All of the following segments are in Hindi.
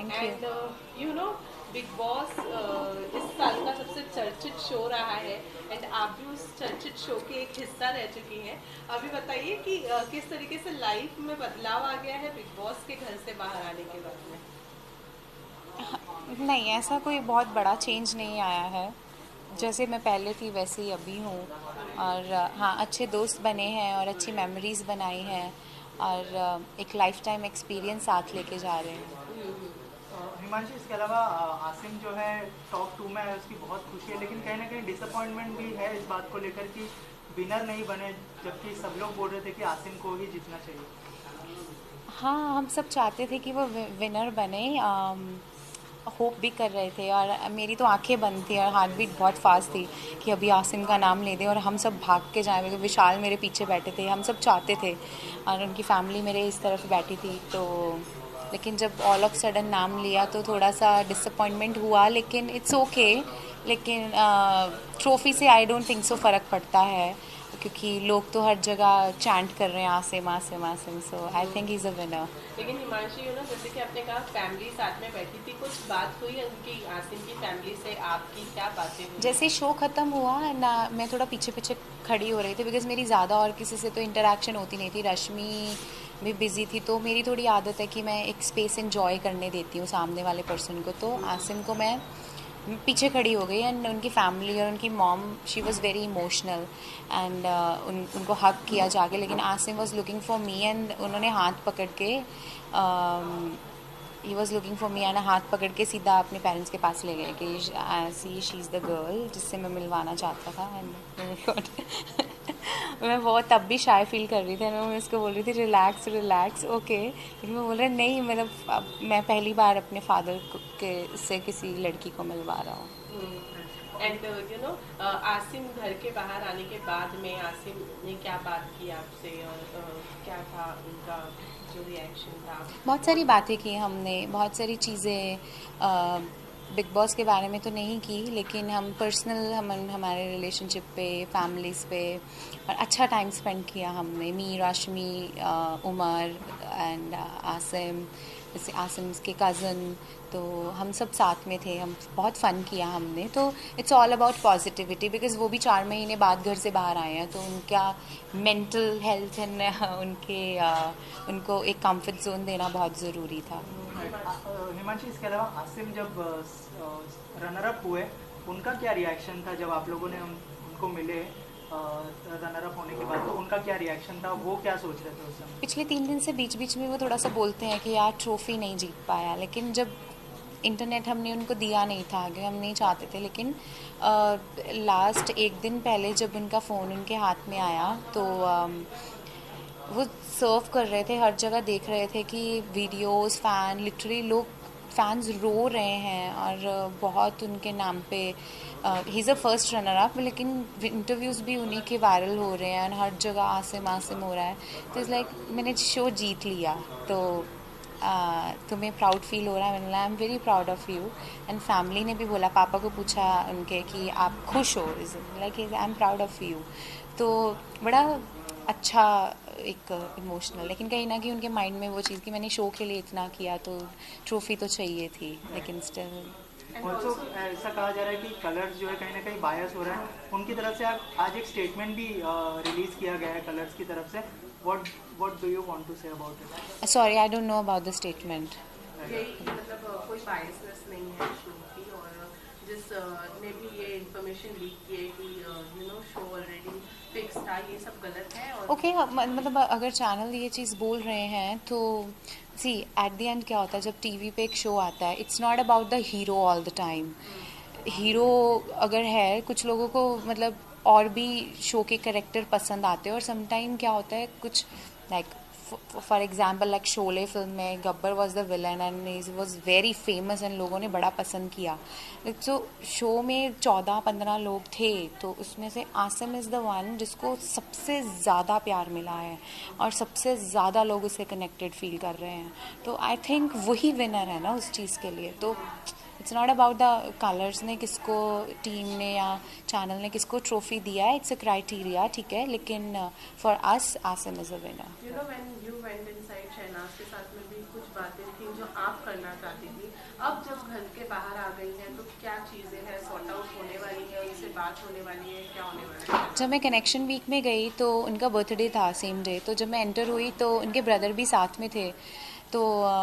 Thank you. And you know big boss इस साल का सबसे चर्चित शो रहा है एंड आप भी उस चर्चित शो के एक हिस्सा रह चुकी हैं। अभी बताइए कि किस तरीके से लाइफ में बदलाव आ गया है बिग बॉस के घर से बाहर आने के बाद में। नहीं, ऐसा कोई बहुत बड़ा चेंज नहीं आया है। जैसे मैं पहले थी वैसे ही अभी हूँ। और हाँ, अच्छे दोस्त बने हैं और अच्छी मेमोरीज बनाई हैं। और एक लाइफ टाइम एक्सपीरियंस साथ लेके जा रहे हैं। हिमांशु, इसके अलावा आसिम जो है टॉप 2 में है, उसकी बहुत खुशी है, लेकिन कहीं ना कहीं डिसअपॉइंटमेंट भी है इस बात को लेकर कि विनर नहीं बने, जबकि सब लोग बोल रहे थे कि आसिम को ही जीतना चाहिए। हाँ, हम सब चाहते थे कि वो विनर बने। होप भी कर रहे थे और मेरी तो आंखें बंद थी और हार्ट बीट बहुत फास्ट थी कि अभी आसिम का नाम ले दें और हम सब भाग के जाएं, क्योंकि विशाल मेरे पीछे बैठे थे, हम सब चाहते थे। और उनकी फैमिली मेरे इस तरफ बैठी थी। तो लेकिन जब ऑल ऑफ सडन नाम लिया तो थोड़ा सा डिसअपॉइंटमेंट हुआ, लेकिन इट्स ओके। लेकिन ट्रॉफी से आई डोंट थिंक सो फ़र्क पड़ता है, क्योंकि लोग तो हर जगह चैंट कर रहे हैं Asim Asim Asim. So I think he is a winner. लेकिन हिमांशु जैसे कि आपने कहा फैमिली साथ में बैठी थी, कुछ बात हुई उनकी आसिम की फैमिली से, आपकी क्या बातें हुई। जैसे शो ख़त्म हुआ ना, मैं थोड़ा पीछे पीछे खड़ी हो रही थी, बिकॉज़ मेरी ज़्यादा और किसी से तो इंटरेक्शन होती नहीं थी। रश्मि भी बिज़ी थी, तो मेरी थोड़ी आदत है कि मैं एक स्पेस इंजॉय करने देती हूँ सामने वाले पर्सन को। तो आसिम को मैं पीछे खड़ी हो गई एंड उनकी फैमिली और उनकी mom, she was very emotional and उनको हक किया जाके। लेकिन Asim was looking for me and उन्होंने हाथ पकड़ के he was looking for me and हाथ पकड़ के सीधा अपने पेरेंट्स के पास ले गए कि शी इज़ द गर्ल जिससे मैं मिलवाना चाहता था। एंड मैं बहुत तब भी शाय फील कर रही थी। मैं उसको बोल रही थी रिलैक्स रिलैक्स ओके, लेकिन मैं बोल रहा नहीं, मतलब अब मैं पहली बार अपने फादर के से किसी लड़की को मिलवा रहा हूँ। एंड आसिम घर के बाहर आने के बाद में आसिम ने क्या बात की आपसे और क्या था उनका जो रिएक्शन था। बहुत सारी बातें की हमने, बहुत सारी चीज़ें बिग बॉस के बारे में तो नहीं की, लेकिन हम पर्सनल हमारे रिलेशनशिप पे, फैमिलीज़ पे और अच्छा टाइम स्पेंड किया हमने। मी, रश्मि, उमर एंड आसिम, जैसे आसिम के कज़न, तो हम सब साथ में थे। हम बहुत फ़न किया हमने। तो it's all about positivity, because वो भी 4 महीने बाद घर से बाहर आए हैं, तो उनका मेंटल हेल्थ एंड उनको एक कंफर्ट जोन देना बहुत ज़रूरी था। हिमांशु, इसके अलावा आसिम जब रनर अप हुए, उनका क्या रिएक्शन था जब आप लोगों ने उनको मिले रनर अप होने के बाद? तो उनका क्या रिएक्शन था, वो क्या सोच रहे थे उस समय? पिछले 3 दिन से बीच बीच में वो थोड़ा सा बोलते हैं कि यार ट्रॉफ़ी नहीं जीत पाया, लेकिन जब इंटरनेट हमने उनको दिया नहीं था आगे, हम नहीं चाहते थे। लेकिन लास्ट 1 दिन पहले जब उनका फ़ोन उनके हाथ में आया तो वो सर्व कर रहे थे, हर जगह देख रहे थे कि वीडियोस, फ़ैन, लिटरली लोग फैंस रो रहे हैं और बहुत उनके नाम पे। ही is a first runner up, लेकिन इंटरव्यूज़ भी उन्हीं के वायरल हो रहे हैं और हर जगह आसिम आसिम हो रहा है। तो इज़ लाइक मैंने शो जीत लिया, तो तुम्हें प्राउड फील हो रहा है? मैंने I am very proud of you. And family ने भी बोला, पापा को पूछा उनके कि आप खुश हो? Is like I am proud of you. तो बड़ा अच्छा एक इमोशनल, लेकिन कहीं ना कहीं उनके माइंड में वो चीज़ कि मैंने शो के लिए इतना किया तो ट्रॉफ़ी तो चाहिए थी, लेकिन स्टिल। ऑल्सो ऐसा कहा जा रहा है कि कलर्स जो है कहीं ना कहीं बायस हो रहा है उनकी तरफ से। आज एक स्टेटमेंट भी रिलीज किया गया है कलर्स की तरफ से। What do you want to say about it? Sorry, I don't know about the statement. यही कि कोई बायसनेस नहीं है शो की, और जिस ने भी ये इंफॉर्मेशन लीक की है कि शो ऑलरेडी फिक्स था, ये सब गलत है। और ओके, मतलब अगर चैनल ये चीज़ बोल रहे हैं तो सी एट द एंड क्या होता है जब टीवी पे एक शो आता है, it's not about the hero all the time. Hero अगर है, कुछ लोगों को मतलब और भी शो के कैरेक्टर पसंद आते हैं, और समटाइम क्या होता है कुछ like for example like Sholay film में Gabbar was the villain and he was very famous and लोगों ने बड़ा पसंद किया। तो शो में 14-15 लोग थे, तो उसमें से आसिम इज़ द वन जिसको सबसे ज़्यादा प्यार मिला है और सबसे ज़्यादा लोग उससे कनेक्टेड फील कर रहे हैं। तो आई थिंक वही विनर है ना उस चीज़ के लिए। तो it's not about the colours ने किसको, टीम ने या चैनल ने किसको ट्रॉफी दिया है, इट्स अ क्राइटेरिया, ठीक है, लेकिन for us Asim is a winner. When you went inside, Shehnaz के साथ में भी कुछ बातें थी जो आप करना चाहती थी, अब जब घर के बाहर आ गई हैं तो क्या चीज़ें हैं सॉर्ट आउट होने वाली है, उनसे बात होने वाली है, क्या होने वाला है? जब मैं कनेक्शन वीक में गई तो उनका बर्थडे था सेम डे, तो जब मैं एंटर हुई तो उनके ब्रदर भी साथ में थे। तो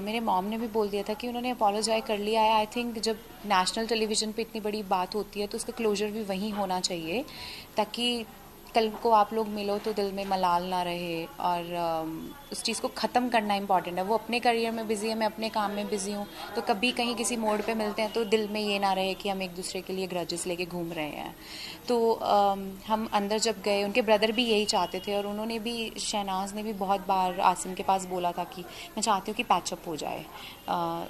मेरे मॉम ने भी बोल दिया था कि उन्होंने अपोलोजाइज कर लिया है। आई थिंक जब नेशनल टेलीविज़न पे इतनी बड़ी बात होती है तो उसका क्लोजर भी वहीं होना चाहिए, ताकि कल को आप लोग मिलो तो दिल में मलाल ना रहे। और उस चीज़ को ख़त्म करना इंपॉर्टेंट है। वो अपने करियर में बिज़ी है, मैं अपने काम में बिज़ी हूँ, तो कभी कहीं किसी मोड़ पे मिलते हैं तो दिल में ये ना रहे कि हम एक दूसरे के लिए ग्रजेस लेके घूम रहे हैं। तो हम अंदर जब गए, उनके ब्रदर भी यही चाहते थे, और उन्होंने भी, शहनाज ने भी बहुत बार आसिम के पास बोला था कि मैं चाहती हूँ कि पैचअप हो जाए।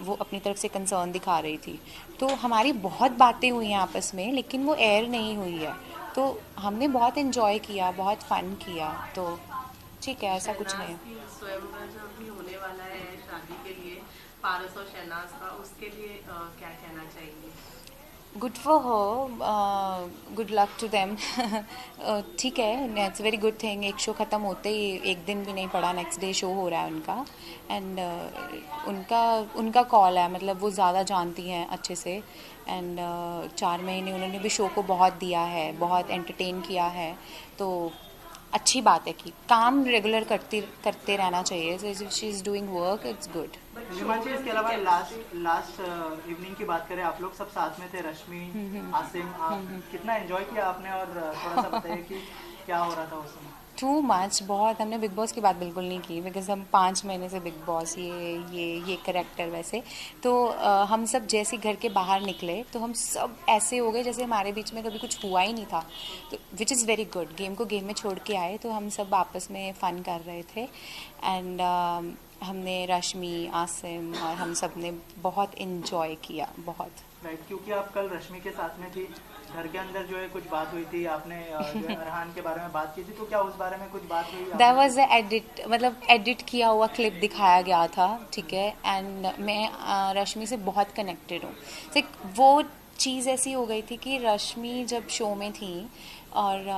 वो अपनी तरफ से कंसर्न दिखा रही थी। तो हमारी बहुत बातें हुई हैं आपस में, लेकिन वो एयर नहीं हुई है। तो हमने बहुत इन्जॉय किया, बहुत फ़न किया। तो ठीक है, ऐसा कुछ नहीं शहनाज है। की स्वयंवर जो भी होने वाला है शादी के लिए, पारस और शहनाज का, उसके लिए क्या कहना चाहिए? Good for her, good luck to them. ठीक है, इट्स वेरी गुड थिंग। एक शो ख़त्म होते ही एक दिन भी नहीं पड़ा, नेक्स्ट डे शो हो रहा है उनका। एंड उनका उनका कॉल है, मतलब वो ज़्यादा जानती हैं अच्छे से। एंड 4 महीने उन्होंने भी शो को बहुत दिया है, बहुत एंटरटेन किया है। तो अच्छी बात है कि काम रेगुलर करते रहना चाहिए। So if she is doing work, it's good. Himanshu, इसके अलावा लास्ट इवनिंग की बात करें, आप लोग सब साथ में थे, रश्मि, आसिम, आप कितना एंजॉय किया आपने? और थोड़ा सा बताइए कि क्या हो रहा था उस समय? टू मच, बहुत। हमने बिग बॉस की बात बिल्कुल नहीं की, बिकॉज हम 5 महीने से बिग बॉस, ये करेक्टर वैसे। तो हम सब जैसे घर के बाहर निकले तो हम सब ऐसे हो गए जैसे हमारे बीच में कभी कुछ हुआ ही नहीं था। तो which is very good. Game को गेम में छोड़ के आए, तो हम सब आपस में फ़न कर रहे थे। एंड हमने, रश्मि, आसिम और हम सब ने बहुत इन्जॉय किया, बहुत। राइट, क्योंकि आप कल रश्मि के साथ में थी, घर के अंदर जो है कुछ बात हुई थी, आपने जो है अरहान के बारे में बात की थी, तो क्या उस बारे में कुछ बात हुई? दैट वाज एडिट, मतलब एडिट किया हुआ क्लिप दिखाया गया था, ठीक है। एंड मैं रश्मि से बहुत कनेक्टेड हूँ। तो वो चीज़ ऐसी हो गई थी कि रश्मि जब शो में थी और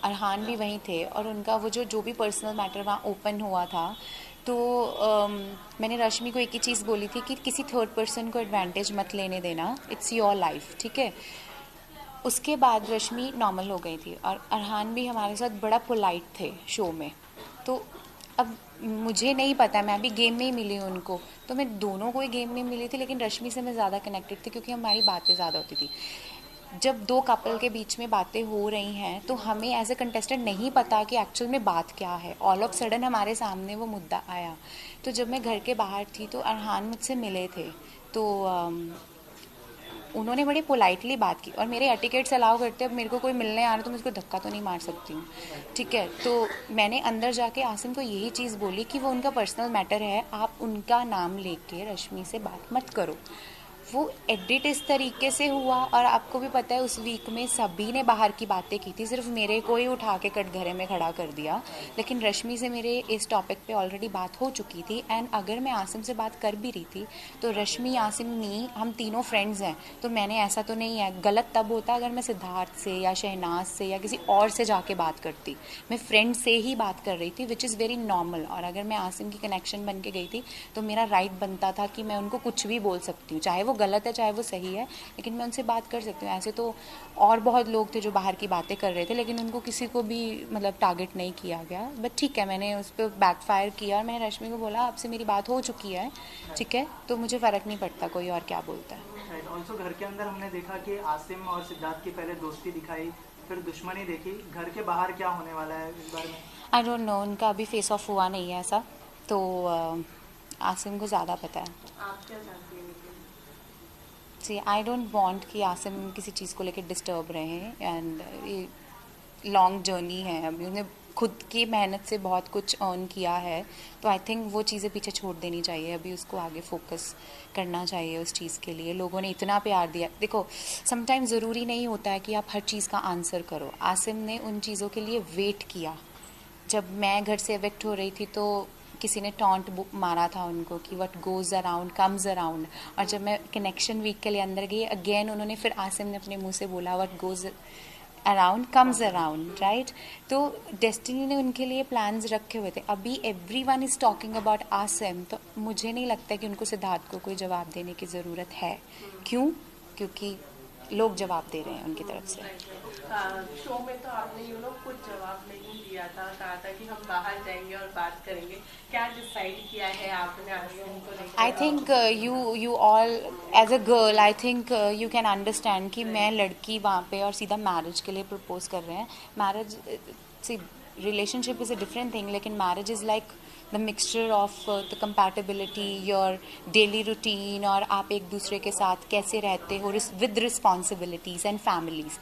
अरहान भी वहीं थे, और उनका वो जो भी पर्सनल मैटर वहाँ ओपन हुआ था, तो मैंने रश्मि को एक ही चीज़ बोली थी कि किसी थर्ड पर्सन को एडवांटेज मत लेने देना, इट्स योर लाइफ, ठीक है। उसके बाद रश्मि नॉर्मल हो गई थी, और अरहान भी हमारे साथ बड़ा पोलाइट थे शो में। तो अब मुझे नहीं पता, मैं भी गेम में ही मिली हूँ उनको, तो मैं दोनों को ही गेम में मिली थी, लेकिन रश्मि से मैं ज़्यादा कनेक्टेड थी क्योंकि हमारी बातें ज़्यादा होती थी। जब दो कपल के बीच में बातें हो रही हैं तो हमें एज ए कंटेस्टेंट नहीं पता कि एक्चुअल में बात क्या है। ऑल ऑफ सडन हमारे सामने वो मुद्दा आया। तो जब मैं घर के बाहर थी तो अरहान मुझसे मिले थे, तो उन्होंने बड़ी पोलाइटली बात की, और मेरे एटिकेट्स अलाउ करते, अब मेरे को कोई मिलने आ रहा तो मैं उसको धक्का तो नहीं मार सकती हूँ, ठीक है। तो मैंने अंदर जाके आसिम को यही चीज़ बोली कि वो उनका पर्सनल मैटर है, आप उनका नाम लेके रश्मि से बात मत करो। वो एडिट इस तरीके से हुआ, और आपको भी पता है उस वीक में सभी ने बाहर की बातें की थी, सिर्फ मेरे को ही उठा के कटघरे में खड़ा कर दिया। लेकिन रश्मि से मेरे इस टॉपिक पे ऑलरेडी बात हो चुकी थी। एंड अगर मैं आसिम से बात कर भी रही थी तो रश्मि, आसिम, नी, हम तीनों फ्रेंड्स हैं, तो मैंने, ऐसा तो नहीं है। गलत तब होता अगर मैं सिद्धार्थ से या शहनाज से या किसी और से जाके बात करती। मैं फ्रेंड से ही बात कर रही थी, विच इज़ वेरी नॉर्मल। और अगर मैं आसिम की कनेक्शन बन के गई थी तो मेरा राइट बनता था कि मैं उनको कुछ भी बोल सकती हूँ, चाहे वो गलत है चाहे वो सही है, लेकिन मैं उनसे बात कर सकती हूँ। ऐसे तो और बहुत लोग थे जो बाहर की बातें कर रहे थे, लेकिन उनको किसी को भी मतलब टारगेट नहीं किया गया। बट ठीक है, मैंने उस पर बैकफायर किया, और मैंने रश्मि को बोला आपसे मेरी बात हो चुकी है, ठीक है, तो मुझे फ़र्क नहीं पड़ता कोई और क्या बोलता है। ऑल्सो घर के अंदर हमने देखा कि आसिम और सिद्धार्थ की पहले दोस्ती दिखाई, फिर दुश्मनी देखी, घर के बाहर क्या होने वाला है इस बारे में? आई डोंट नो, उनका अभी फेस ऑफ हुआ नहीं है ऐसा, तो आसिम को ज़्यादा पता है। आप क्या चाहती हैं लेकिन? सी, आई डोंट वांट कि आसिम किसी चीज़ को लेकर डिस्टर्ब रहे। एंड ये लॉन्ग जर्नी है, अभी उन्हें खुद की मेहनत से बहुत कुछ अर्न किया है, तो आई थिंक वो चीज़ें पीछे छोड़ देनी चाहिए। अभी उसको आगे फोकस करना चाहिए उस चीज़ के लिए। लोगों ने इतना प्यार दिया, देखो समटाइम ज़रूरी नहीं होता है कि आप हर चीज़ का आंसर करो। आसिम ने उन चीज़ों के लिए वेट किया। जब मैं घर से एविक्ट हो रही थी तो किसी ने टॉन्ट मारा था उनको कि what goes around comes around, और जब मैं कनेक्शन वीक के लिए अंदर गई अगेन, उन्होंने फिर आसिम ने अपने मुंह से बोला what goes around comes around, right? तो डेस्टिनी ने उनके लिए प्लान्स रखे हुए थे. अभी everyone is talking about Asim, तो मुझे नहीं लगता कि उनको सिद्धार्थ को कोई जवाब देने की ज़रूरत है. क्यों? क्योंकि लोग जवाब दे रहे हैं उनकी तरफ से. शो में तो आपने कुछ जवाब नहीं दिया था, कहा था कि हम बाहर जाएंगे और बात करेंगे. क्या डिसाइड किया है आपने आसिम को लेकर? I think you all as a girl, I think you can understand कि मैं लड़की वहाँ पे और सीधा मैरिज के लिए प्रपोज कर रहे हैं. मैरिज सी relationship is a different thing, लेकिन marriage is like the mixture of the compatibility, your daily routine, और आप एक दूसरे के साथ कैसे रहते हो विद रिस्पॉन्सिबिलिटीज़ एंड फैमिलीज़.